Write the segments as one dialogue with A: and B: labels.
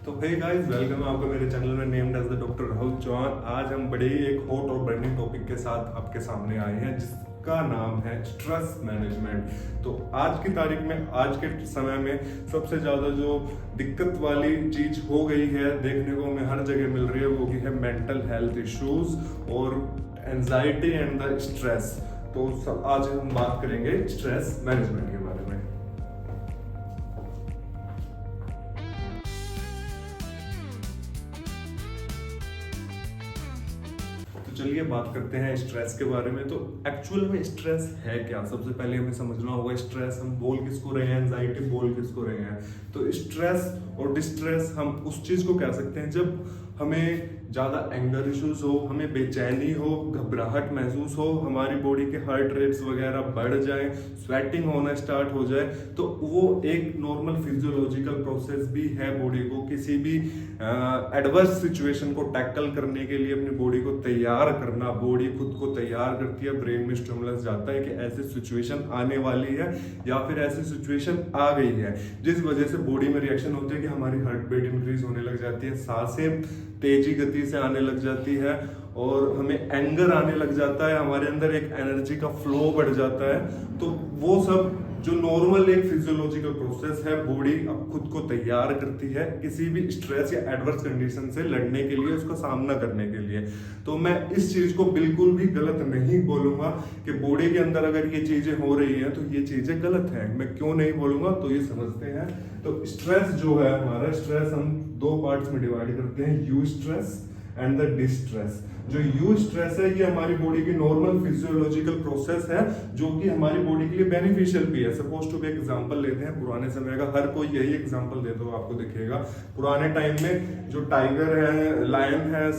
A: तो hey guys, welcome आपका मेरे चैनल में named as the doctor Rahul Chauhan. आज हम बड़े ही एक हॉट और बर्निंग टॉपिक के साथ आपके सामने आए हैं जिसका नाम है स्ट्रेस मैनेजमेंट। तो आज की तारीख में, आज के समय में सबसे ज़्यादा जो दिक्कत वाली चीज़ हो गई है, देखने को हमें हर जगह मिल रही है, वो की है मेंटल हेल्थ इश्यूज और एंजाइटी एंड द स्ट्रेस। तो आज हम बात करेंगे स्ट्रेस मैनेजमेंट के बारे में। तो चलिए बात करते हैं स्ट्रेस के बारे में। तो एक्चुअल में स्ट्रेस है क्या? सबसे पहले हमें समझना होगा स्ट्रेस हम बोल किसको रहे हैं, एंजाइटी बोल किसको रहे हैं। तो स्ट्रेस और डिस्ट्रेस हम उस चीज को कह सकते हैं जब हमें ज़्यादा एंगर इश्यूज हो, हमें बेचैनी हो, घबराहट महसूस हो, हमारी बॉडी के हार्ट रेट्स वगैरह बढ़ जाए, स्वेटिंग होना स्टार्ट हो जाए। तो वो एक नॉर्मल फिजियोलॉजिकल प्रोसेस भी है बॉडी को किसी भी एडवर्स सिचुएशन को टैकल करने के लिए अपनी बॉडी को तैयार करना। बॉडी खुद को तैयार करती है, ब्रेन में स्टिमुलस जाता है कि ऐसी सिचुएशन आने वाली है या फिर ऐसी सिचुएशन आ गई है, जिस वजह से बॉडी में रिएक्शन होती है कि हमारी हार्ट बीट इंक्रीज होने लग जाती है, सांसें तेजी गति से आने लग जाती है और हमें एंगर आने लग जाता है, हमारे अंदर एक एनर्जी का फ्लो बढ़ जाता है। तो वो सब जो नॉर्मल एक फिजियोलॉजिकल प्रोसेस है, बॉडी अब खुद को तैयार करती है किसी भी स्ट्रेस या एडवर्स कंडीशन से लड़ने के लिए, उसका सामना करने के लिए। तो मैं इस चीज को बिल्कुल भी गलत नहीं बोलूंगा कि बॉडी के अंदर अगर ये चीजें हो रही हैं तो ये चीजें गलत हैं। मैं क्यों नहीं बोलूंगा, तो ये समझते हैं। तो स्ट्रेस जो है, हमारा स्ट्रेस हम दो पार्ट्स में डिवाइड करते हैं, you stress and the distress. जो यू स्ट्रेस है ये हमारी बॉडी की नॉर्मल फिजियोलॉजिकल प्रोसेस है जो कि हमारी बॉडी के लिए बेनिफिशियल भी है। सपोज टू भी एग्जांपल लेते हैं पुराने समय का, हर कोई यही एग्जांपल दे दो आपको दिखेगा। पुराने टाइम में जो टाइगर है, लायन है,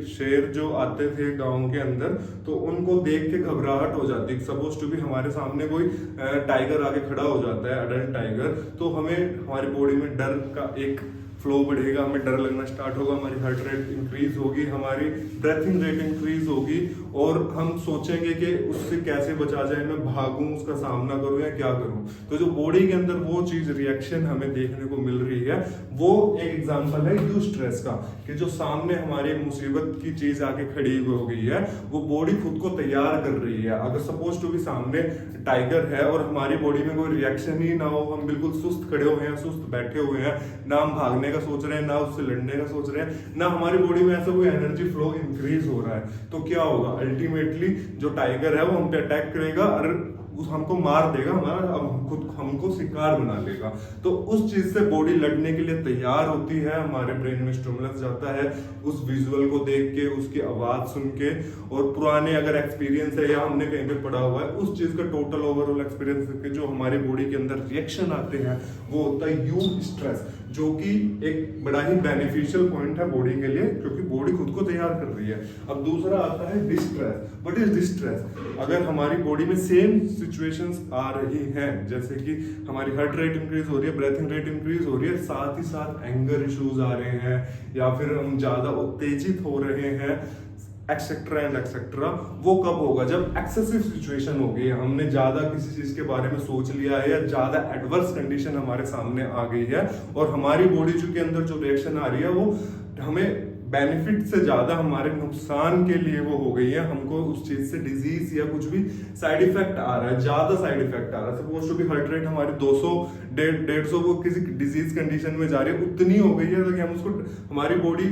A: शेर जो आते थे गांव के अंदर, तो उनको देख के घबराहट हो जाती। सपोज टू भी हमारे सामने कोई टाइगर आके खड़ा हो जाता है, अडल्ट टाइगर, तो हमें हमारी बॉडी में डर का एक फ्लो बढ़ेगा, हमें डर लगना स्टार्ट होगा, हमारी हार्ट रेट इंक्रीज होगी, हमारी ब्रेथिंग रेट इंक्रीज होगी और हम सोचेंगे कि उससे कैसे बचा जाए, मैं भागूं, उसका सामना करूं या क्या करूं। तो जो बॉडी के अंदर वो चीज रिएक्शन हमें देखने को मिल रही है, वो एक एग्जांपल है यू स्ट्रेस का, कि जो सामने हमारी मुसीबत की चीज आके खड़ी हो गई है, वो बॉडी खुद को तैयार कर रही है। अगर सपोज टू भी सामने टाइगर है और हमारी बॉडी में कोई रिएक्शन ही ना हो, हम बिल्कुल सुस्त खड़े हुए हैं, सुस्त बैठे हुए हैं, ना हम भागने का सोच रहे हैं, ना उससे लड़ने का सोच रहे हैं, ना हमारी बॉडी में ऐसा कोई एनर्जी फ्लो इंक्रीज हो रहा है, तो क्या होगा? अल्टीमेटली जो टाइगर है वो हम पे अटैक करेगा और हमको मार देगा, हमारा अब खुद हमको शिकार बना लेगा। तो उस चीज से बॉडी लड़ने के लिए तैयार होती है, हमारे ब्रेन में स्टिमुलस जाता है उस विजुअल को देख के, उसकी आवाज सुन के, और पुराने अगर एक्सपीरियंस है या हमने कहीं पे पढ़ा हुआ है, उस चीज का टोटल ओवरऑल एक्सपीरियंस के जो हमारी बॉडी के अंदर रिएक्शन आते हैं वो होता है यू स्ट्रेस, जो कि एक बड़ा ही बेनिफिशियल पॉइंट है बॉडी के लिए, क्योंकि बॉडी खुद को तैयार कर रही है। अब दूसरा आता है डिस्ट्रेस। What is distress? अगर हमारी बॉडी में सेम सिचुएशंस आ रही हैं, जैसे कि हमारी हार्ट रेट इंक्रीज हो रही है, ब्रेथिंग रेट इंक्रीज हो रही है, साथ ही साथ एंगर इश्यूज आ रहे हैं या फिर हम ज्यादा उत्तेजित हो रहे हैं, एक्सेट्रा एंड एक्सेट्रा, वो कब होगा? जब एक्सेसिव सिचुएशन होगी, हमने ज्यादा किसी चीज के बारे में सोच लिया है या ज्यादा एडवर्स कंडीशन हमारे सामने आ गई है और हमारी बॉडी के अंदर जो रिएक्शन आ रही है वो हमें बेनिफिट से ज्यादा हमारे नुकसान के लिए वो हो गई है। हमको उस चीज से डिजीज या कुछ भी साइड इफेक्ट आ रहा है, ज्यादा साइड इफेक्ट आ रहा है। सपोज टू भी हार्ट रेट हमारे 200 150 वो किसी डिजीज कंडीशन में जा रही है, उतनी हो गई है कि हम उसको, हमारी बॉडी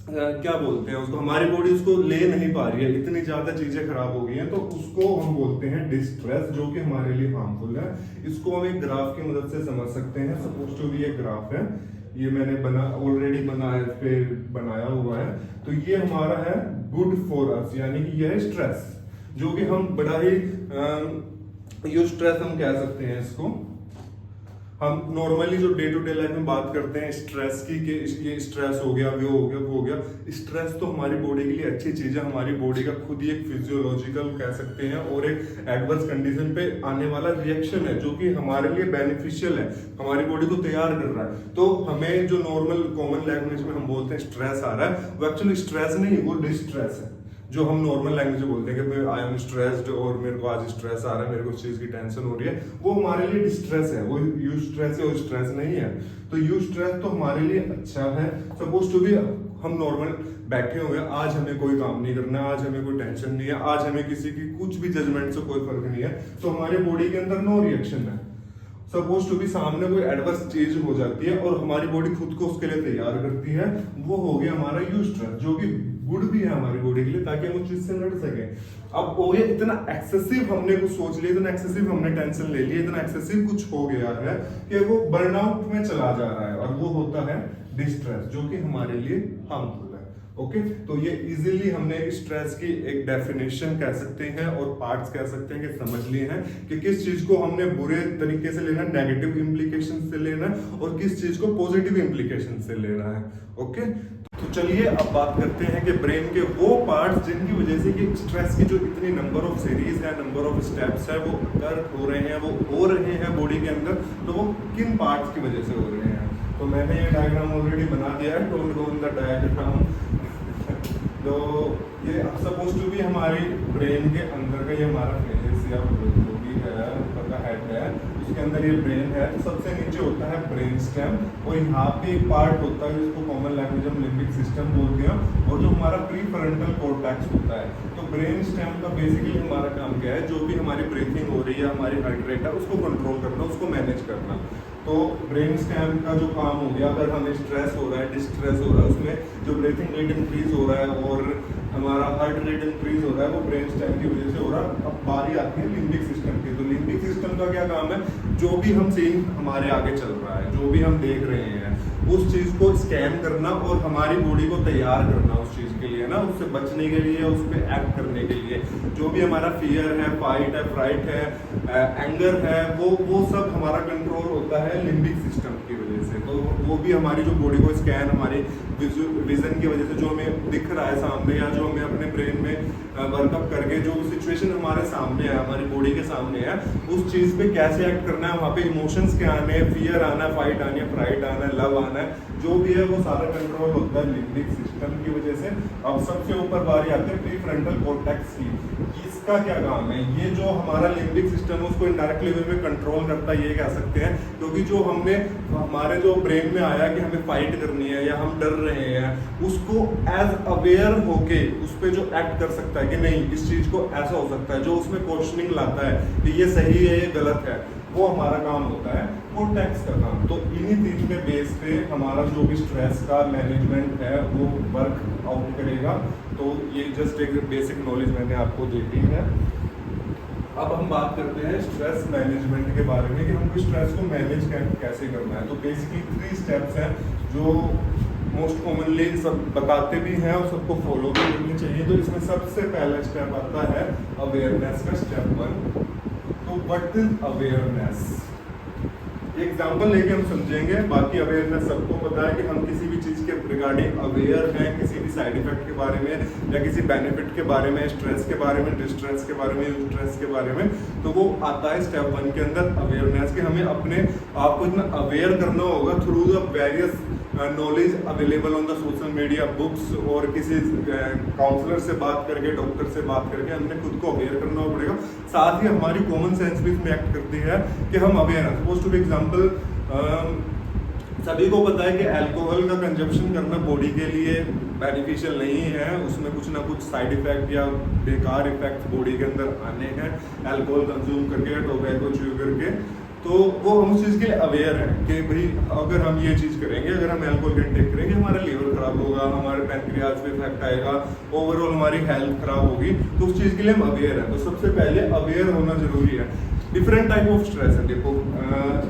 A: क्या बोलते हैं उसको, हमारी बॉडी उसको ले नहीं पा रही है, इतनी ज्यादा चीजें खराब हो गई हैं, तो उसको हम बोलते हैं डिस्ट्रेस, जो कि हमारे लिए हार्मफुल है। इसको हम एक ग्राफ की मदद से समझ सकते हैं। सपोज टू भी एक ग्राफ है, ये मैंने ऑलरेडी बनाया हुआ है। तो ये हमारा है गुड फॉर अस, यानी कि यह है स्ट्रेस, जो कि हम बड़ा ही यो स्ट्रेस हम कह सकते हैं इसको। हम नॉर्मली जो डे टू डे लाइफ में बात करते हैं स्ट्रेस की, कि ये स्ट्रेस हो गया, वो हो गया, वो हो गया। स्ट्रेस तो हमारी बॉडी के लिए अच्छी चीज है, हमारी बॉडी का खुद ही एक फिजियोलॉजिकल कह सकते हैं और एक एडवर्स कंडीशन पे आने वाला रिएक्शन है, जो कि हमारे लिए बेनिफिशियल है, हमारी बॉडी को तैयार कर रहा है। तो हमें जो नॉर्मल कॉमन लैंग्वेज में हम बोलते हैं स्ट्रेस आ रहा है, वो एक्चुअली स्ट्रेस नहीं, वो डिस्ट्रेस है, जो हम नॉर्मल लैंग्वेज में बोलते हैं कि आई एम स्ट्रेस्ड और मेरे को आज स्ट्रेस आ रहा है, मेरे को इस चीज की टेंशन हो रही है, वो हमारे लिए डिस्ट्रेस है, वो यू स्ट्रेस है, वो स्ट्रेस नहीं है। तो यू स्ट्रेस तो हमारे लिए अच्छा है। सपोज टू बी हम नॉर्मल बैठे हुए हैं, आज हमें कोई काम नहीं करना है, आज हमें कोई टेंशन नहीं है, आज हमें किसी की कुछ भी जजमेंट से कोई फर्क नहीं है, तो हमारे बॉडी के अंदर नो रिएक्शन है। सपोज टू बी सामने कोई एडवर्स चीज हो जाती है और हमारी बॉडी खुद को उसके लिए तैयार करती है, वो हो गया हमारा यू स्ट्रेस, जो कि गुड भी है हमारी बॉडी के लिए, ताकि हम उस चीज से लड़ सके। अब वो ये इतना एक्सेसिव हमने कुछ सोच लिया, इतना एक्सेसिव हमने टेंशन ले ली, इतना एक्सेसिव कुछ हो गया है कि वो बर्नआउट में चला जा रहा है, और वो होता है डिस्ट्रेस, जो कि हमारे लिए हार्मफुल है। ओके, तो ये इजीली हमने स्ट्रेस की एक डेफिनेशन कह सकते हैं और पार्ट्स कह सकते हैं कि समझ लिए हैं कि किस चीज को हमने बुरे तरीके से लेना, नेगेटिव इंप्लीकेशन से लेना, और किस चीज को पॉजिटिव इंप्लीकेशन से लेना है। ओके, तो चलिए अब बात करते हैं कि ब्रेन के वो पार्ट्स जिनकी वजह से कि स्ट्रेस की जो इतनी नंबर ऑफ सीरीज है, नंबर ऑफ स्टेप्स है, वो कर हो रहे हैं, वो हो रहे हैं बॉडी के अंदर, तो वो किन पार्ट्स की वजह से हो रहे हैं। तो मैंने ये डायग्राम ऑलरेडी बना दिया है, don't go in the diagram. तो ये सपोज टू भी हमारी ब्रेन के अंदर का ये हमारा फेस या जो भी है ऊपर का हेड है, उसके अंदर ये ब्रेन है। तो सबसे नीचे होता है ब्रेन स्टेम, और यहाँ पे एक पार्ट होता है जिसको कॉमन लैंग्वेज में लिम्बिक सिस्टम बोलते हैं, और जो हमारा प्रीफ्रंटल कॉर्टेक्स होता है। तो ब्रेन स्टेम का बेसिकली हमारा काम क्या है, जो भी हमारी ब्रीथिंग हो रही है, हमारी हार्ट रेट है, उसको कंट्रोल करना, उसको मैनेज करना। तो ब्रेन स्टेम का जो काम हो गया, अगर हमें स्ट्रेस हो रहा है, डिस्ट्रेस हो रहा है, उसमें जो ब्रीथिंग रेट इंक्रीज हो रहा है और हमारा हार्ट रेट इंक्रीज हो रहा है, वो ब्रेन स्टेम की वजह से हो रहा है। अब बारी आती है लिम्बिक सिस्टम की। तो लिम्बिक सिस्टम का क्या काम है, जो भी हम सीन हमारे आगे चल रहा है, जो भी हम देख रहे हैं, उस चीज को स्कैन करना और हमारी बॉडी को तैयार करना उस चीज के लिए ना, उससे बचने के लिए, उस पर एक्ट करने के लिए। जो भी हमारा फियर है, फाइट है, फ्राइट है, एंगर है, वो सब हमारा कंट्रोल होता है लिम्बिक सिस्टम की वजह से। तो वो भी हमारी जो बॉडी को स्कैन, हमारी विजन की वजह से जो हमें दिख रहा है सामने, या जो हमें अपने ब्रेन में वर्कअप करके जो सिचुएशन हमारे सामने है, हमारी बॉडी के सामने है, उस चीज पे कैसे एक्ट करना है, वहाँ पे इमोशंस क्या आने हैं, फियर आना है, फाइट आनी है, फ्राइट आना है, लव आना है, जो भी है वो सारा कंट्रोल होता है लिम्बिक सिस्टम की वजह से। अब सबसे ऊपर बारी आती है प्रीफ्रंटल कॉर्टेक्स की। इसका क्या काम है, ये जो हमारा लिम्बिक सिस्टम है उसको इनडायरेक्टली वे में कंट्रोल करता है, ये कह सकते हैं, क्योंकि जो हमने हमारे जो ब्रेन में आया कि हमें फाइट करनी है या हम डर रहे हैं, उसको एज अवेयर होके उस पर जो एक्ट कर सकता है कि नहीं इस चीज को ऐसा हो सकता है, जो उसमें क्वेश्चनिंग लाता है कि ये सही है, ये गलत है, वो हमारा काम होता है कॉर्टेक्स का काम। तो इन्हीं तीन के बेस पे हमारा जो भी स्ट्रेस का मैनेजमेंट है वो वर्क आउट करेगा। तो ये जस्ट एक बेसिक नॉलेज मैंने आपको दे दी है। अब हम बात करते हैं स्ट्रेस मैनेजमेंट के बारे में कि हमको स्ट्रेस को मैनेज कैसे करना है। तो बेसिकली 3 स्टेप्स हैं जो मोस्ट कॉमनली सब बताते भी हैं और सबको फॉलो भी करनी चाहिए। तो इसमें सबसे पहला स्टेप आता है अवेयरनेस का, स्टेप 1। तो व्हाट इज अवेयरनेस, एग्जाम्पल लेके हम समझेंगे। बाकी अवेयरनेस सबको पता है कि हम किसी भी चीज के रिगार्डिंग अवेयर हैं, किसी भी साइड इफेक्ट के बारे में या किसी बेनिफिट के बारे में, स्ट्रेस के बारे में, डिस्ट्रेस के बारे में, स्ट्रेस के बारे में। तो वो आता है स्टेप 1 के अंदर अवेयरनेस, कि हमें अपने आप को इतना अवेयर करना होगा through the various knowledge available on the social media, books, और किसी काउंसलर से बात करके, डॉक्टर से बात करके हमने खुद को अवेयर करना पड़ेगा। साथ ही हमारी कॉमन सेंस भी इसमें एक्ट करती है कि हम अवेयर हैं। सपोज टू एग्जाम्पल, सभी को पता है कि अल्कोहल का कंजप्शन करना बॉडी के लिए बेनिफिशियल नहीं है, उसमें कुछ ना कुछ साइड इफेक्ट या बेकार इफेक्ट बॉडी के अंदर आने हैं अल्कोहल कंज्यूम करके, टोबैको च्यू करके। तो वो हम उस चीज़ के लिए अवेयर हैं कि भाई अगर हम ये चीज़ करेंगे, अगर हम अल्कोहल इंटेक करेंगे, हमारा लीवर खराब होगा, हमारे पैनक्रियाज पे इफेक्ट आएगा, ओवरऑल हमारी हेल्थ खराब होगी। तो उस चीज़ के लिए हम अवेयर हैं। तो सबसे पहले अवेयर होना जरूरी है। डिफरेंट टाइप ऑफ स्ट्रेस है। देखो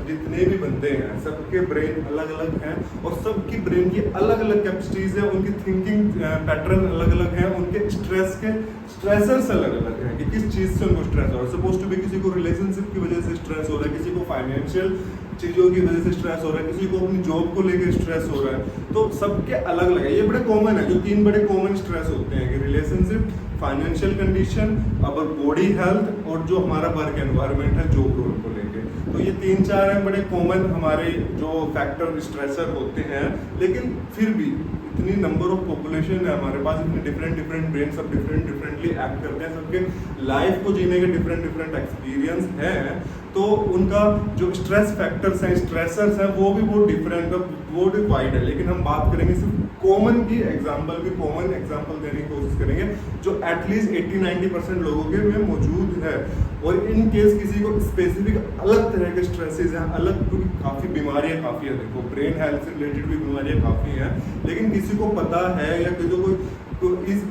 A: जितने भी बंदे हैं सबके ब्रेन अलग अलग हैं और सबकी ब्रेन की अलग अलग कैपेसिटीज है, उनकी थिंकिंग पैटर्न अलग अलग है, उनके स्ट्रेस के स्ट्रेसर्स अलग अलग हैं कि किस चीज़ से उनको स्ट्रेस हो रहा है। सपोज टू भी किसी को रिलेशनशिप की वजह से स्ट्रेस हो रहा है, किसी को फाइनेंशियल चीज़ों की वजह से स्ट्रेस हो रहा है, किसी को अपनी जॉब को लेकर स्ट्रेस हो रहा है। तो सबके अलग अलग है, ये बड़े कॉमन है। जो 3 बड़े कॉमन स्ट्रेस होते हैं कि relationship, financial condition, our body health और जो हमारा वर्क एनवायरनमेंट है जॉब रोल को लेके। तो ये 3-4 हैं बड़े कॉमन हमारे जो फैक्टर स्ट्रेसर होते हैं। लेकिन फिर भी इतनी नंबर ऑफ पॉपुलेशन है हमारे पास, इतने डिफरेंट ब्रेन, सब डिफरेंटली एक्ट करते हैं, सबके लाइफ को जीने के डिफरेंट एक्सपीरियंस हैं। तो उनका जो स्ट्रेस फैक्टर्स हैं, स्ट्रेसर्स हैं, वो भी बहुत डिफरेंट है, वो वाइड है। लेकिन हम बात करेंगे सिर्फ कॉमन की एग्जांपल देने की कोशिश करेंगे जो एटलीस्ट 80-90% लोगों के में मौजूद है। और इन केस किसी को स्पेसिफिक अलग तरह के स्ट्रेसेस हैं, अलग, क्योंकि काफ़ी बीमारियां काफ़ी है, देखो ब्रेन हेल्थ से रिलेटेड भी बीमारियां काफ़ी हैं। लेकिन किसी को पता है या किसी को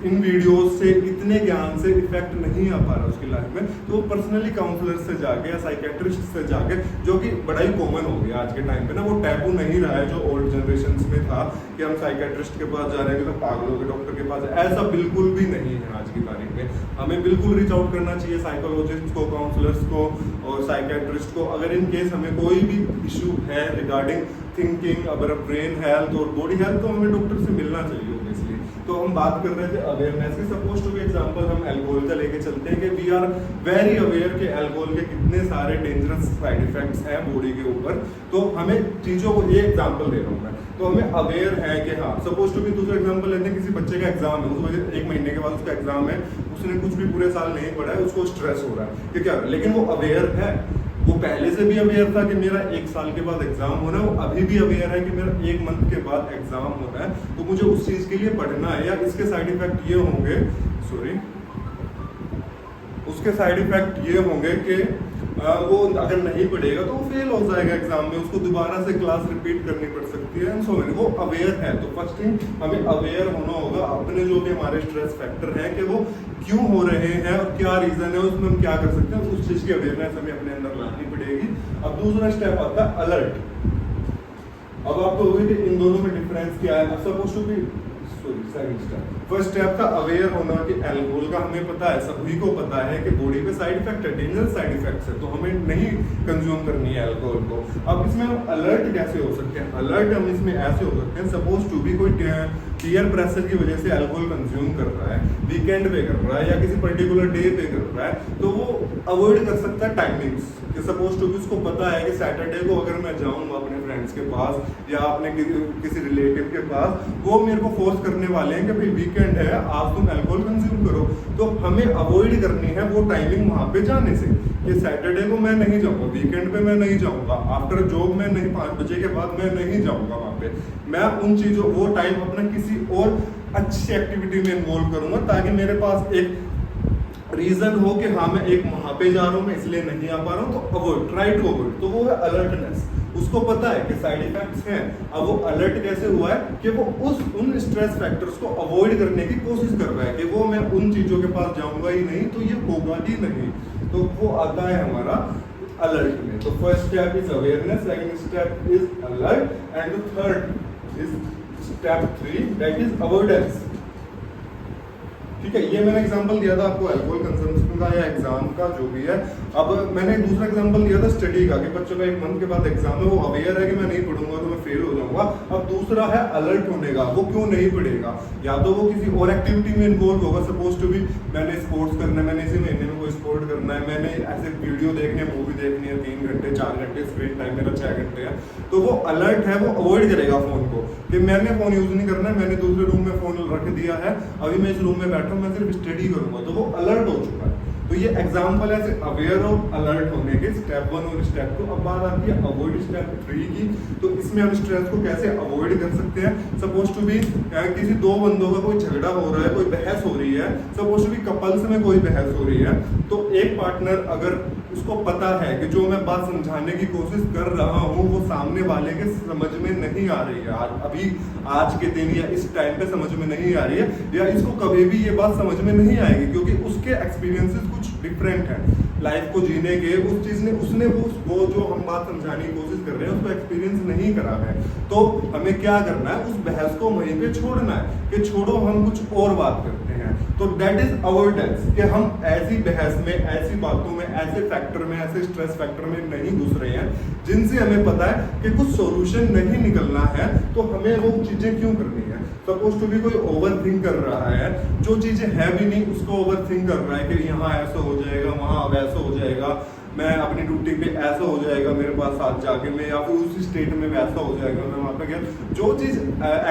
A: इन वीडियोस से इतने ज्ञान से इफेक्ट नहीं आ पा रहा उसकी लाइफ में, तो पर्सनली काउंसलर से जाके या साइकेट्रिस्ट से जाके, जो कि बड़ा ही कॉमन हो गया आज के टाइम पे ना, वो टैबू नहीं रहा है जो ओल्ड जनरेशन में था कि हम साइकेट्रिस्ट के पास जा रहे हैं तो पागलों के डॉक्टर के पास। ऐसा बिल्कुल भी नहीं है आज की तारीख में। हमें बिल्कुल रीच आउट करना चाहिए साइकोलॉजिस्ट को, काउंसलर्स को और साइकेट्रिस्ट को, अगर इन केस हमें कोई भी इशू है रिगार्डिंग थिंकिंग, अगर ब्रेन हेल्थ और बॉडी हेल्थ, तो हमें डॉक्टर से मिलना चाहिए ऑब्वियसली। तो हम बात कर रहे थे अवेयरनेस की। सपोज टू बी एग्जांपल हम अल्कोहल का लेके चलते हैं कि वी आर वेरी अवेयर कि अल्कोहल के कितने सारे डेंजरस साइड इफेक्ट्स हैं बॉडी के ऊपर। तो हमें चीज़ों को, ये एग्जांपल दे रहा हूँ मैं, तो हमें अवेयर है कि हाँ, सपोज टू बी दूसरा एग्जांपल लेते हैं, किसी बच्चे का एग्जाम है, उसको 1 महीने के बाद उसका एग्जाम है, उसने कुछ भी पूरे साल नहीं पढ़ा है, उसको स्ट्रेस हो रहा है कि क्या, लेकिन वो अवेयर है, वो पहले से भी अवेयर था कि मेरा 1 साल के बाद एग्जाम होना है, वो अभी भी अवेयर है कि मेरा 1 मंथ के बाद एग्जाम होना है, तो मुझे उस चीज के लिए पढ़ना है, या इसके साइड इफेक्ट ये होंगे, उसके साइड इफेक्ट ये होंगे कि वो अगर नहीं पढ़ेगा तो वो फेल हो जाएगा एग्जाम में, उसको दोबारा से क्लास रिपीट करनी पड़ सकती है, सो वो अवेयर है। तो फर्स्ट थिंग हमें अवेयर होना होगा अपने जो भी हमारे स्ट्रेस फैक्टर हैं कि वो क्यों हो रहे हैं और क्या रीजन है, उसमें हम क्या कर सकते हैं, उस चीज की अवेयरनेस हमें अपने अंदर लानी पड़ेगी। अब दूसरा स्टेप आता है अलर्ट। अब आपको होगी कि इन दोनों में डिफरेंस क्या है। Suppose to be first step था अवेयर होना कि अल्कोहल का हमें पता है, सभी को पता है कि बॉडी पे साइड इफेक्ट है, डेंजरस साइड इफेक्ट्स है, तो हमें नहीं कंज्यूम करनी है अल्कोहल को। अब इसमें हम अलर्ट कैसे हो सकते हैं? अलर्ट हम इसमें ऐसे हो सकते हैं, सपोज टू बी कोई पीयर प्रेशर की वजह से अल्कोहल कंज्यूम कर रहा है, वीकेंड पे कर रहा है या किसी पर्टिकुलर डे पे कर रहा है, तो वो अवॉइड कर सकता है टाइमिंग्स। सपोज टू बी उसको पता है कि सैटरडे को अगर मैं जाऊंगा अपने फ्रेंड्स के पास या अपने किसी रिलेटिव के पास, वो मेरे को फोर्स करने वाले हैं कि भाई वीकेंड है, आज तुम अल्कोहल कंज्यूम करो, तो हमें अवॉइड करनी है वो टाइमिंग वहां पे जाने से, कि सैटरडे को मैं नहीं जाऊंगा, वीकेंड पे मैं नहीं जाऊंगा, आफ्टर जॉब में नहीं, 5 बजे के बाद मैं नहीं जाऊंगा वहां पे। मैं उन चीजों, वो टाइम अपना किसी और अच्छी एक्टिविटी में इन्वॉल्व करूंगा, ताकि मेरे पास एक रीजन हो कि हाँ मैं एक वहां पे जा रहा हूँ, मैं इसलिए नहीं आ पा रहा हूँ, तो अवॉइड, ट्राई टू अवॉइड। तो वो है अलर्टनेस। उसको पता है कि साइड इफेक्ट्स हैं, अब वो अलर्ट कैसे हुआ है कि वो उन स्ट्रेस फैक्टर्स को अवॉइड करने की कोशिश कर रहा है कि वो मैं उन चीजों के पास जाऊंगा ही नहीं, तो ये होगा ही नहीं। तो वो आता है हमारा अलर्ट में। तो first step is awareness, second step is alert and the third is step 3 that is avoidance. ठीक है, ये मैंने एग्जांपल दिया था आपको अल्कोहल कंजम्पशन का या एग्जाम का, जो भी है। अब मैंने दूसरा एग्जांपल दिया था स्टडी का, कि बच्चों का 1 मंथ के बाद एग्जाम है, वो अवेयर है कि मैं नहीं पढ़ूंगा तो मैं फेल हो जाऊंगा। अब दूसरा है अलर्ट होने का, वो क्यों नहीं पढ़ेगा, या तो वो किसी और एक्टिविटी में इन्वॉल्व होगा। सपोज टू भी मैंने स्पोर्ट्स करना है, मैंने इसी महीने में कोई स्पोर्ट करना है, मैंने ऐसे वीडियो देखनी है, मूवी देखनी है, 3 घंटे 4 घंटे स्क्रीन टाइम मेरा 6 घंटे है, तो वो अलर्ट है, वो अवॉइड करेगा फोन को कि मैंने फोन यूज नहीं करना है, मैंने दूसरे रूम में फोन रख दिया है, अभी मैं इस रूम में बैठा हूँ, मैं सिर्फ स्टडी करूंगा, तो वो अलर्ट हो चुका है। तो ये एग्जांपल है अवेयर और अलर्ट होने के, स्टेप 1 और स्टेप 2। अब बात आती है अवॉइड स्टेप 3 की। तो इसमें हम स्ट्रेस को कैसे अवॉइड कर सकते हैं। सपोज टू बी किसी 2 बंदों का कोई झगड़ा हो रहा है, कोई बहस हो रही है, सपोज टू बी कपल्स में कोई बहस हो रही है, तो एक पार्टनर अगर उसको पता है कि जो मैं बात समझाने की कोशिश कर रहा हूँ वो सामने वाले के समझ में नहीं आ रही है, अभी आज के दिन या इस टाइम पे समझ में नहीं आ रही है, या इसको कभी भी ये बात समझ में नहीं आएगी, क्योंकि उसके एक्सपीरियंसेस कुछ डिफरेंट है लाइफ को जीने के, उस चीज ने उसने वो जो हम बात समझाने की कोशिश कर रहे हैं उसको एक्सपीरियंस नहीं करा है। तो हमें क्या करना है, उस बहस को वहीं पे छोड़ना है कि छोड़ो हम कुछ और बात करते हैं। हैं। तो दैट इज अवॉइडेंस, कि हम ऐसी बहस में, ऐसी बातों में, ऐसे फैक्टर में, ऐसे स्ट्रेस फैक्टर में नहीं घुस रहे हैं जिनसे हमें पता है कि कुछ सॉल्यूशन नहीं निकलना है, तो हमें वो चीजें क्यों करनी है। सपोज टू भी कोई ओवर थिंक कर रहा है, जो चीजें है भी नहीं उसको ओवर थिंक कर रहा है कि यहाँ ऐसा हो जाएगा, वहां वैसा हो जाएगा, मैं अपनी ड्यूटी पे ऐसा हो जाएगा मेरे पास साथ जाके, मैं या फिर उसी स्टेट में वैसा हो जाएगा मैं वहाँ पे गया। जो चीज़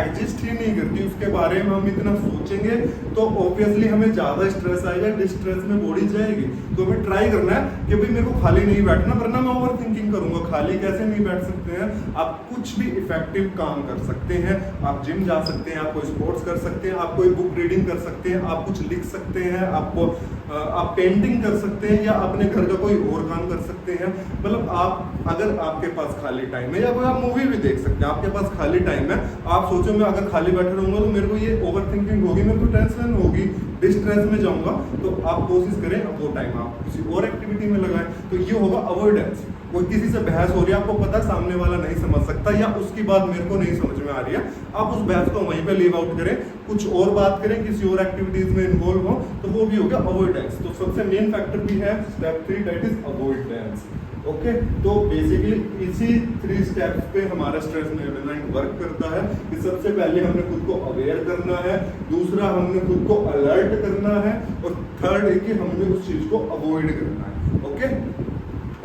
A: एग्जिस्ट ही नहीं करती उसके बारे में हम इतना सोचेंगे तो ऑब्वियसली हमें ज़्यादा स्ट्रेस आएगा, डिस्ट्रेस में बॉडी जाएगी। तो हमें ट्राई करना है कि भाई मेरे को खाली नहीं बैठना, वरना मैं ओवर थिंकिंग करूंगा। खाली कैसे नहीं बैठ सकते हैं आप, कुछ भी इफेक्टिव काम कर सकते हैं। आप जिम जा सकते हैं, आप कोई स्पोर्ट्स कर सकते हैं, आप कोई बुक रीडिंग कर सकते हैं, आप कुछ लिख सकते हैं, आप पेंटिंग कर सकते हैं, या अपने घर का कोई और काम कर सकते हैं। मतलब आप, अगर आपके पास खाली टाइम है, या कोई आप मूवी भी देख सकते हैं, आपके पास खाली टाइम है, आप सोचो मैं अगर खाली बैठा रहूंगा तो मेरे को ये ओवर थिंकिंग होगी, मेरे को टेंशन होगी, डिस्ट्रेस में जाऊंगा। तो आप कोशिश करें अब वो टाइम आप किसी और एक्टिविटी में लगाएं। तो ये होगा अवॉइडेंस। कोई किसी से बहस हो रही है, आपको पता सामने वाला नहीं समझ सकता, या उसकी बात मेरे को नहीं समझ में आ रही है, आप उस बहस को वहीं पे लीव आउट करें, कुछ और बात करें, किसी और एक्टिविटीज में इन्वॉल्व हो, तो वो भी हो गया अवॉइडेंस। तो सबसे मेन फैक्टर भी है step 3, that is avoidance. Okay, तो बेसिकली इसी 3 स्टेप्स पे हमारा स्ट्रेस मैनेजमेंट वर्क करता है कि सबसे पहले हमने खुद को अवेयर करना है, दूसरा हमने खुद को अलर्ट करना है, और थर्ड है कि हमने उस चीज को अवॉइड करना है। ओके,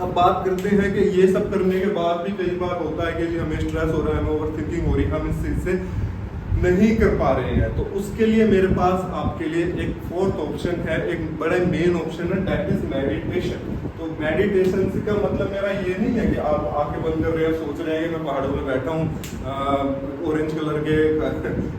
A: अब बात करते हैं कि ये सब करने के बाद भी कई बार होता है कि जी हमें स्ट्रेस हो रहा है, हमें ओवर थिंकिंग हो रही है, हम इस चीज से नहीं कर पा रहे हैं। तो उसके लिए मेरे पास आपके लिए एक 4th ऑप्शन है, एक बड़ा मेन ऑप्शन है, दैट इज मेडिटेशन। तो मेडिटेशन का मतलब मेरा ये नहीं है कि आप आंखें बंद कर रहे हैं, सोच रहे हैं कि मैं पहाड़ों में बैठा हूँ, ऑरेंज कलर के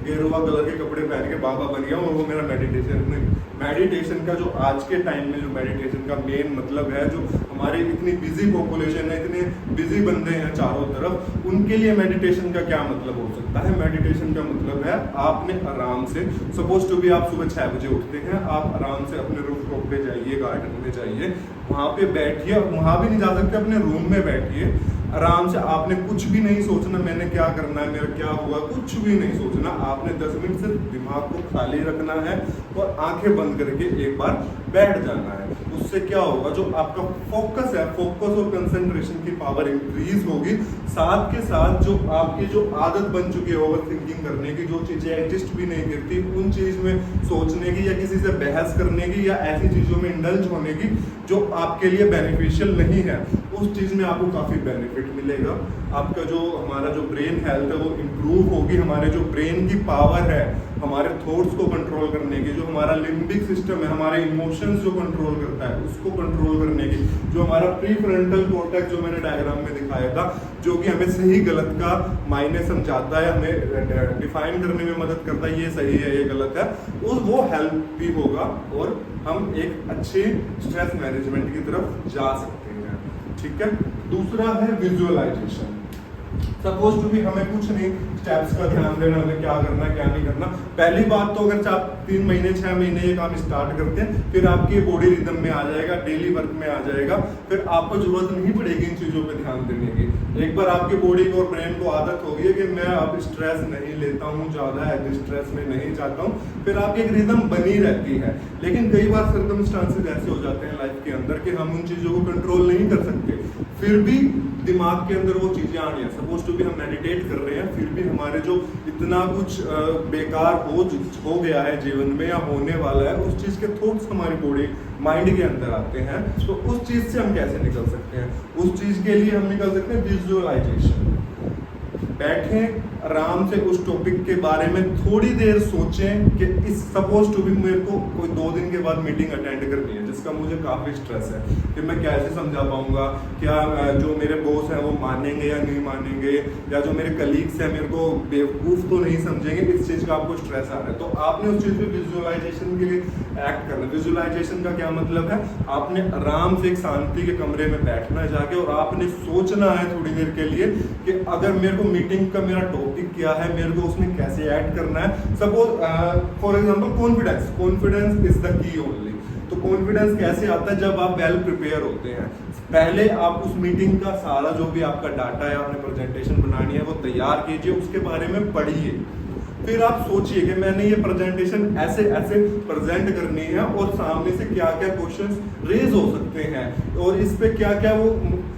A: गेरुआ कलर के कपड़े पहन के बाबा बन गया हूँ और वो मेरा मेडिटेशन नहीं। मेडिटेशन का जो आज के टाइम में जो मेडिटेशन का मेन मतलब है, जो हमारी इतनी बिजी पॉपुलेशन है, इतने बिजी बंदे हैं चारों तरफ, उनके लिए मेडिटेशन का क्या मतलब हो सकता है। मेडिटेशन का मतलब है आपने आराम से, सपोज टू भी आप सुबह 6 बजे उठते हैं, आप आराम से अपने रूफटॉप पे जाइए, गार्डन में जाइए, वहां पे बैठिए, वहां भी नहीं जा सकते, अपने रूम में बैठिए आराम से। आपने कुछ भी नहीं सोचना मैंने क्या करना है, मेरा क्या हुआ, कुछ भी नहीं सोचना। आपने 10 मिनट सिर्फ दिमाग को खाली रखना है और आंखें बंद करके एक बार बैठ जाना है। उससे क्या होगा, जो आपका फोकस है, फोकस और कंसंट्रेशन की पावर इंक्रीज होगी। साथ के साथ जो आपकी जो आदत बन चुकी है ओवर थिंकिंग करने की, जो चीजें एग्जिस्ट भी नहीं करती उन चीज में सोचने की, या किसी से बहस करने की, या ऐसी चीजों में इंडल्ज होने की जो आपके लिए बेनिफिशियल नहीं है, उस चीज में आपको काफी बेनिफिट मिलेगा। आपका जो हमारा जो ब्रेन हेल्थ है वो इम्प्रूव होगी। हमारे जो ब्रेन की पावर है हमारे थॉट्स को कंट्रोल करने की, जो हमारा लिम्बिक सिस्टम है, हमारे इमोशंस जो कंट्रोल करता है उसको कंट्रोल करने की, जो हमारा प्रीफ्रंटल कॉर्टेक्स जो मैंने डायग्राम में दिखाया था, जो कि हमें सही गलत का मायने समझाता है, हमें डिफाइन करने में मदद करता है, ये सही है ये गलत है, वो हेल्प भी होगा और हम एक अच्छे स्ट्रेस मैनेजमेंट की तरफ जा सकते हैं। ठीक है, दूसरा है विजुअलाइजेशन। सपोज टू भी हमें कुछ नहीं, स्टेप्स का ध्यान देना, हमें क्या करना है क्या नहीं करना। पहली बात तो अगर आप 3 महीने 6 महीने ये काम स्टार्ट करते हैं, फिर आपकी बॉडी रिदम में आ जाएगा, डेली वर्क में आ जाएगा, फिर आपको जरूरत नहीं पड़ेगी इन चीजों पे ध्यान देने की। एक बार आपकी बॉडी को और ब्रेन को आदत होगी है कि मैं अब स्ट्रेस नहीं लेता हूँ, ज्यादा है स्ट्रेस में नहीं जाता हूँ, फिर आपकी एक रिदम बनी रहती है। लेकिन कई बार सर्कमस्टांसेस ऐसे हो जाते हैं लाइफ के अंदर कि हम उन चीजों को कंट्रोल नहीं कर सकते, फिर भी दिमाग के अंदर वो चीजें आ रही है। सपोज टू भी हम मेडिटेट कर रहे हैं, फिर भी हमारे जो इतना कुछ बेकार हो गया है जीवन में या होने वाला है, उस चीज के थॉट्स हमारी बॉडी माइंड के अंदर आते हैं। तो उस चीज से हम कैसे निकल सकते हैं, उस चीज के लिए हम निकल सकते हैं विजुअलाइजेशन। बैठें आराम से, उस टॉपिक के बारे में थोड़ी देर सोचें कि इस सपोज टू भी मेरे को कोई 2 दिन के बाद मीटिंग अटेंड करनी है जिसका मुझे काफ़ी स्ट्रेस है कि मैं कैसे समझा पाऊंगा, क्या जो मेरे बॉस हैं वो मानेंगे या नहीं मानेंगे, या जो मेरे कलीग्स हैं मेरे को बेवकूफ़ तो नहीं समझेंगे, इस चीज़ का आपको स्ट्रेस आ रहा है। तो आपने उस चीज़ पे विजुअलाइजेशन के लिए एक्ट करना। विजुअलाइजेशन का क्या मतलब है, आपने आराम से एक शांति के कमरे में बैठना है जाके, और आपने सोचना है थोड़ी देर के लिए कि अगर मेरे को मीटिंग का मेरा टॉपिक क्या है, मेरे को उसमें कैसे ऐड करना है। Suppose for example confidence is the की ओनली। तो कॉन्फिडेंस कैसे आता है, जब आप वेल प्रिपेयर होते हैं। पहले आप उस मीटिंग का सारा जो भी आपका डाटा है, आपने प्रेजेंटेशन बनानी है वो तैयार कीजिए, उसके बारे में पढ़िए। फिर आप सोचिए कि मैंने ये प्रेजेंटेशन ऐसे ऐसे प्रेजेंट करनी है और सामने से क्या क्या क्वेश्चंस रेज हो सकते हैं और इस पे क्या क्या वो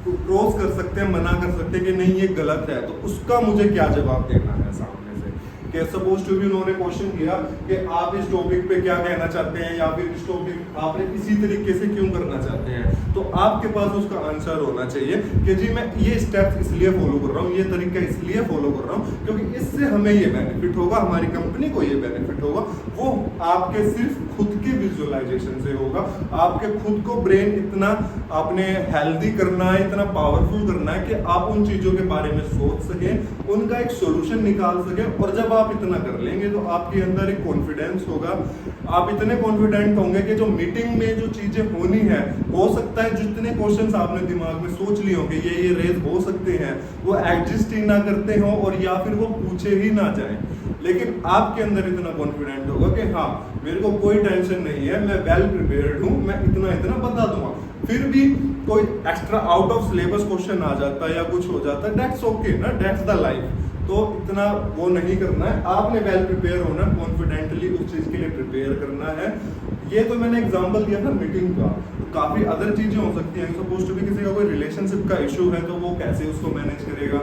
A: क्रॉस कर सकते हैं, मना कर सकते हैं कि नहीं ये गलत है, तो उसका मुझे क्या जवाब देना है सामने से। कि सपोज टू भी उन्होंने क्वेश्चन किया कि आप इस टॉपिक पे क्या कहना चाहते हैं या फिर इस टॉपिक आपने इसी तरीके से क्यों करना चाहते हैं, तो आपके पास उसका आंसर होना चाहिए कि जी मैं ये स्टेप्स इसलिए फॉलो कर रहा हूँ, ये तरीका इसलिए फॉलो कर रहा हूँ क्योंकि इससे हमें ये बेनिफिट होगा, हमारी कंपनी को ये बेनिफिट होगा। वो आपके सिर्फ खुद के विजुअलाइजेशन से होगा। आपके खुद को ब्रेन इतना आपने हेल्दी करना है, इतना पावरफुल करना है कि आप उन चीजों के बारे में सोच सकें, उनका एक सॉल्यूशन निकाल सकें। और जब आप इतना कर लेंगे तो आपके अंदर एक कॉन्फिडेंस होगा, आप इतने कॉन्फिडेंट होंगे कि जो मीटिंग में जो चीजें होनी है, हो सकता है जितने क्वेश्चंस आपने दिमाग में सोच लिए होंगे ये रेज हो सकते हैं, वो एग्जिस्ट ही ना करते हो और या फिर वो पूछे ही ना जाए, लेकिन आपके अंदर इतना कॉन्फिडेंट होगा कि हाँ मेरे को कोई टेंशन नहीं है, मैं वेल प्रिपेयर्ड हूँ, मैं इतना इतना बता दूंगा। फिर भी कोई extra out of syllabus question आ जाता है या कुछ हो जाता है, दैट्स ओके ना, दैट्स द लाइफ। तो इतना वो नहीं करना है, आपने वेल प्रिपेयर होना, कॉन्फिडेंटली उस चीज के लिए प्रिपेयर करना है। ये तो मैंने एग्जांपल दिया था मीटिंग का, काफी अदर चीजें हो सकती हैं। सपोज टू भी किसी का कोई रिलेशनशिप का इशू है तो वो कैसे उसको मैनेज करेगा।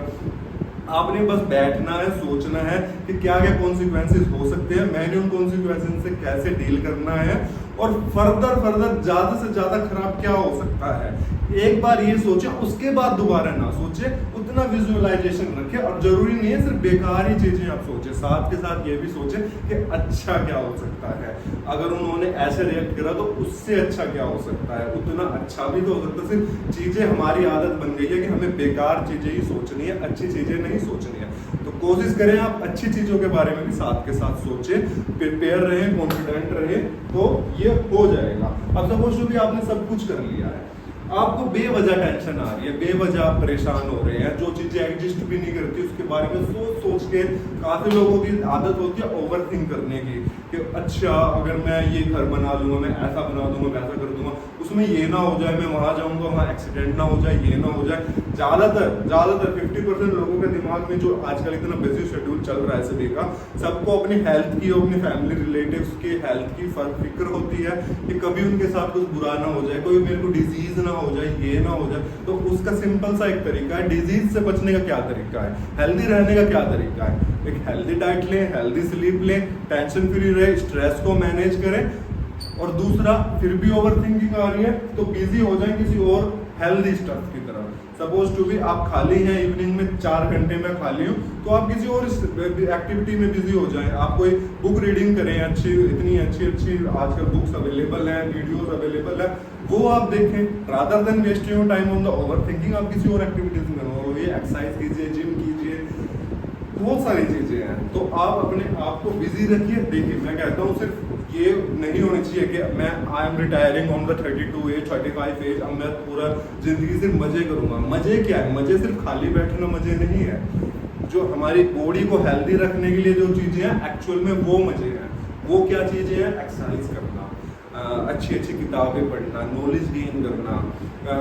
A: आपने बस बैठना है, सोचना है कि क्या क्या कॉन्सिक्वेंसेस हो सकते हैं, मैंने उन कॉन्सिक्वेंसेस से कैसे डील करना है और फर्दर ज्यादा से ज्यादा खराब क्या हो सकता है। एक बार ये सोचे, उसके बाद दोबारा ना सोचे, उतना विजुअलाइजेशन रखे। और जरूरी नहीं है सिर्फ बेकार ही चीजें आप सोचे, साथ के साथ ये भी सोचे कि अच्छा क्या हो सकता है, अगर उन्होंने ऐसे रिएक्ट करा तो उससे अच्छा क्या हो सकता है, उतना अच्छा भी तो हो सकता है। सिर्फ चीजें हमारी आदत बन गई है कि हमें बेकार चीजें ही सोचनी है, अच्छी चीजें नहीं सोचनी है। तो कोशिश करें आप अच्छी चीजों के बारे में भी साथ के साथ सोचें, प्रिपेयर रहें, कॉन्फिडेंट रहें, तो ये हो जाएगा। अब सपोज भी आपने सब कुछ कर लिया है, आपको बेवजह टेंशन आ रही है, बेवजह आप परेशान हो रहे हैं, जो चीजें एग्जिस्ट भी नहीं करती उसके बारे में सोच सोच के, काफी लोगों की आदत होती है ओवर थिंक करने की कि अच्छा अगर मैं ये घर बना लूंगा, मैं ऐसा बना दूंगा, वैसा कर दूंगा, उसमें ये ना हो जाए, मैं वहां जाऊंगा वहां एक्सीडेंट ना हो जाए, ये ना हो जाए। ज्यादातर 50% लोगों के दिमाग में जो आजकल इतना बिजी शेड्यूल चल रहा है सभी का, सबको अपनी हेल्थ की और अपनी फैमिली रिलेटिव्स की हेल्थ की फिक्र होती है कि कभी उनके साथ कुछ बुरा ना हो जाए, कोई मेरे को डिजीज ना हो जाए, ये ना हो जाए। तो उसका सिंपल सा एक तरीका है, डिजीज से बचने का क्या तरीका है, हेल्दी रहने का क्या तरीका है। एक हेल्दी डाइट लें, हेल्दी स्लीप लें, टेंशन फ्री रहे, स्ट्रेस को मैनेज करें। और दूसरा, फिर भी ओवर थिंकिंग आ रही है तो बिजी हो जाए किसी और हेल्दी स्टफ की तरफ। सपोज टू भी आप खाली हैं, इवनिंग में 4 घंटे में खाली हूँ, तो आप किसी और एक्टिविटी में बिजी हो जाएं। आप कोई बुक रीडिंग करें, अच्छी इतनी अच्छी आजकल बुक्स अवेलेबल हैं, वीडियोस अवेलेबल है, वो आप देखें, rather than waste your time on the over thinking. आप किसी और एक्टिविटीज में हो, ये एक्सरसाइज कीजिए, जिम कीजिए, बहुत सारी चीजें हैं। तो आप अपने आप को बिजी रखिए। देखिए मैं कहता हूँ सिर्फ ये नहीं होनी चाहिए कि मैं I am retiring on the 32 age 35 age, अब मैं पूरा जिंदगी सिर्फ मजे करूंगा। मजे क्या है, मजे सिर्फ खाली बैठना मजे नहीं है। जो हमारी बॉडी को हेल्दी रखने के लिए जो चीजें हैं एक्चुअल में वो मजे हैं। वो क्या चीजें हैं, एक्सरसाइज करना, अच्छी अच्छी किताबें पढ़ना, नॉलेज गेन करना,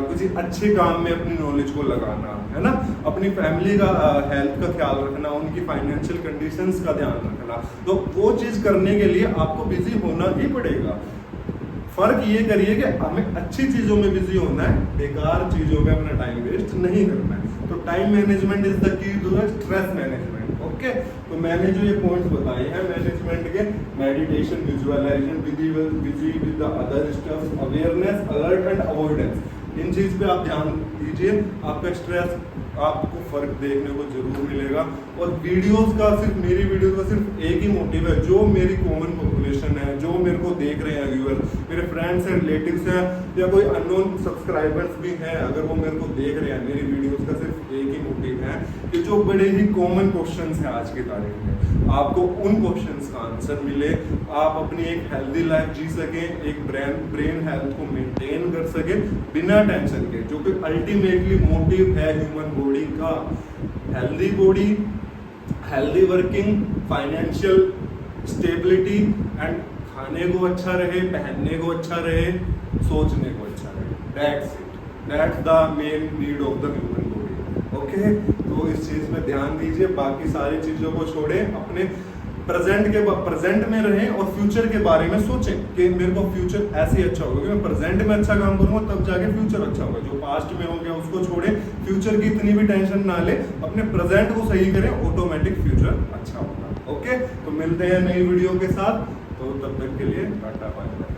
A: किसी अच्छे काम में अपनी नॉलेज को लगाना, है ना, अपनी फैमिली का हेल्थ का ख्याल रखना, उनकी फाइनेंशियल कंडीशंस का ध्यान रखना। तो वो चीज़ करने के लिए आपको बिजी होना ही पड़ेगा। फर्क ये करिए कि हमें अच्छी चीज़ों में बिजी होना है, बेकार चीज़ों में अपना टाइम वेस्ट नहीं करना है। तो time management is the key to the stress management. Okay, तो मैंने जो ये पॉइंट्स बताए हैं मैनेजमेंट के, meditation, visualization, busy with the other stuff, awareness, alert and avoidance, इन चीज पे आप ध्यान दीजिए, आपका स्ट्रेस आपको फर्क देखने को जरूर मिलेगा। और वीडियोस का सिर्फ, मेरी वीडियोस का सिर्फ एक ही मोटिव है, जो मेरी कॉमन पॉपुलेशन है, जो मेरे को देख रहे हैं व्यूअर्स, मेरे फ्रेंड्स हैं, रिलेटिव्स हैं, या कोई अननोन सब्सक्राइबर्स भी हैं, अगर वो मेरे को देख रहे हैं, मेरी वीडियोस का सिर्फ एक ही मोटिव है कि जो बड़े ही कॉमन क्वेश्चंस हैं आज की तारीख में, आपको उन क्वेश्चंस का आंसर मिले, आप अपनी एक हेल्दी लाइफ जी सकें, एक ब्रेन हेल्थ को मेंटेन कर सके बिना टेंशन के, जो कि अल्टीमेटली मोटिव है ह्यूमन बॉडी का। Healthy body, healthy working, financial stability and खाने को अच्छा रहे, पहनने को अच्छा रहे, सोचने को अच्छा रहे, that's it, that's the main need of the human body. Okay, तो इस चीज में ध्यान दीजिए, बाकी सारी चीजों को छोड़ें, अपने प्रेजेंट में रहें और फ्यूचर के बारे में सोचें कि मेरे को फ्यूचर ऐसे ही अच्छा होगा, क्योंकि मैं प्रेजेंट में अच्छा काम करूंगा तब जाके फ्यूचर अच्छा होगा। जो पास्ट में हो गया उसको छोड़े, फ्यूचर की इतनी भी टेंशन ना ले, अपने प्रेजेंट को सही करें, ऑटोमेटिक फ्यूचर अच्छा होगा। ओके, तो मिलते हैं नई वीडियो के साथ, तो तब तक के लिए टाटा बाय बाय।